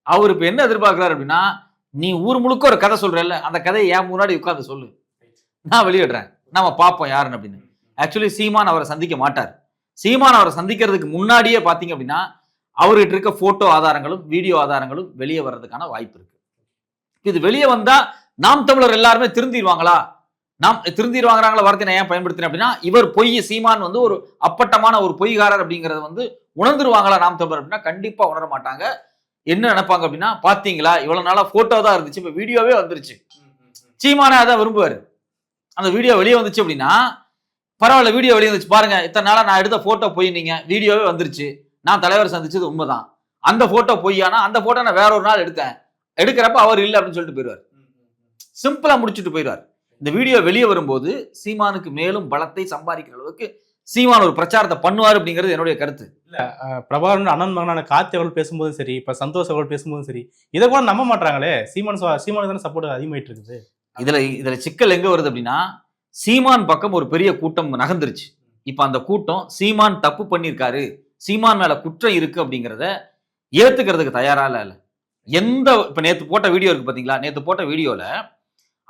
அவர் இப்ப என்ன எதிர்பார்க்கிறாரு அப்படின்னா, நீ ஊர் முழுக்க ஒரு கதை சொல்றல்ல, அந்த கதையை என் முன்னாடி உட்கார்ந்து சொல்லு. நான் வெளியிடுறேன். நாம பார்ப்போம் யாருன்னு அப்படின்னு. ஆக்சுவலி சீமான் அவரை சந்திக்க மாட்டார். சீமான் அவரை சந்திக்கிறதுக்கு முன்னாடியே பாத்தீங்க அப்படின்னா, அவர்கிட்ட இருக்க போட்டோ ஆதாரங்களும், வீடியோ ஆதாரங்களும் வெளியே வர்றதுக்கான வாய்ப்பு இருக்கு. இது வெளியே வந்தா நாம் தமிழர் எல்லாருமே திருந்திடுவாங்களா? நாம் திருந்திடுவாங்கறாங்கள வார்த்தை நான் ஏன் பயன்படுத்தினேன் அப்படின்னா, இவர் பொய் சீமான் வந்து ஒரு அப்பட்டமான ஒரு பொய்காரர் அப்படிங்கறத வந்து உணர்ந்துருவாங்களா நாம் தமிழர் அப்படின்னா கண்டிப்பா உணர மாட்டாங்க. என்ன நினைப்பாங்க அப்படின்னா, பாத்தீங்களா இவ்வளவு நாளா போட்டோ தான் இருந்துச்சு, இப்ப வீடியோவே வந்துருச்சு. சீமானே அதான் விரும்புவாரு. அந்த வீடியோ வெளியே வந்துச்சு அப்படின்னா, பரவாயில்ல வீடியோ வெளியே வந்துச்சு பாருங்க, இத்தனை நாளா நான் எடுத்த போட்டோ பொய், நீங்க வீடியோவே வந்துருச்சு, நான் தலைவர் சந்திச்சது உண்மைதான், அந்த போட்டோ பொய்யானா அந்த போட்டோ நான் வேற ஒரு நாள் எடுத்தேன், எடுக்கிறப்ப அவர் இல்லை அப்படின்னு சொல்லிட்டு போயிடுவார். சிம்பிளா முடிச்சுட்டு போயிடுவார். இந்த வீடியோ வெளியே வரும்போது சீமானுக்கு மேலும் பலத்தை சம்பாதிக்கிற அளவுக்கு சீமான் ஒரு பிரச்சாரத்தை பண்ணுவார் அப்படிங்கிறது என்னுடைய கருத்து. இல்ல பிரபாகரன் அண்ணன் மகனான கார்த்தி அவர்கள் பேசும்போதும் சரி, இப்ப சந்தோஷ் அவர்கள் பேசும்போதும் சரி, இதை கூட நம்ப மாட்டாங்களே. சீமானுக்கு தானே சப்போர்ட் அதிகமாயிட்டு இருக்குது. இதுல சிக்கல் எங்க வருது அப்படின்னா, சீமான் பக்கம் ஒரு பெரிய கூட்டம் நகர்ந்துருச்சு. இப்ப அந்த கூட்டம் சீமான் தப்பு பண்ணியிருக்காரு, சீமான் மேல குற்றம் இருக்கு அப்படிங்கிறத ஏத்துக்கிறதுக்கு தயாரா இல்ல. இப்ப நேத்து போட்ட வீடியோ இருக்கு பாத்தீங்களா, நேத்து போட்ட வீடியோல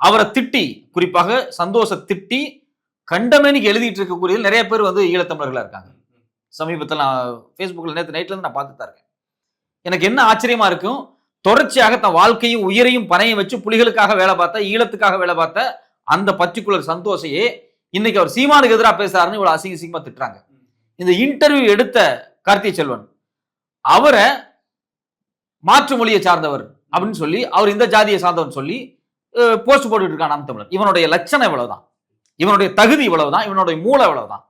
அவரை திட்டி, குறிப்பாக சந்தோஷ திட்டி கண்டமேனிக்கு எழுதிட்டு இருக்கக்கூடிய நிறைய பேர் வந்து ஈழத்தமிழர்களா இருக்காங்க. சமீபத்தில் நான் Facebookல நேத்து நைட்ல இருந்து நான் பார்த்துட்டு தான் இருக்கேன். எனக்கு என்ன ஆச்சரியமா இருக்கும், தொடர்ச்சியாக தன் வாழ்க்கையும் உயிரையும் பணையம் வச்சு புலிகளுக்காக வேலை பார்த்த, ஈழத்துக்காக வேலை பார்த்த அந்த பர்டிகுலர் சந்தோஷையே இன்னைக்கு அவர் சீமானுக்கு எதிராக பேசுறாருன்னு இவ்வளவு அசிங்கமா திட்டுறாங்க. இந்த இன்டர்வியூ எடுத்த கார்த்தி செல்வன் அவரை மாற்று மொழியை சார்ந்தவர் அப்படின்னு சொல்லி, அவர் இந்த ஜாதியை சார்ந்தவர் சொல்லி போஸ்ட் போட்டுட்டு இருக்கான் நாம் தமிழர். இவனுடைய லட்சணம் இவ்வளவுதான், இவனுடைய தகுதி இவ்வளவுதான், இவனுடைய மூளை இவ்வளவுதான்.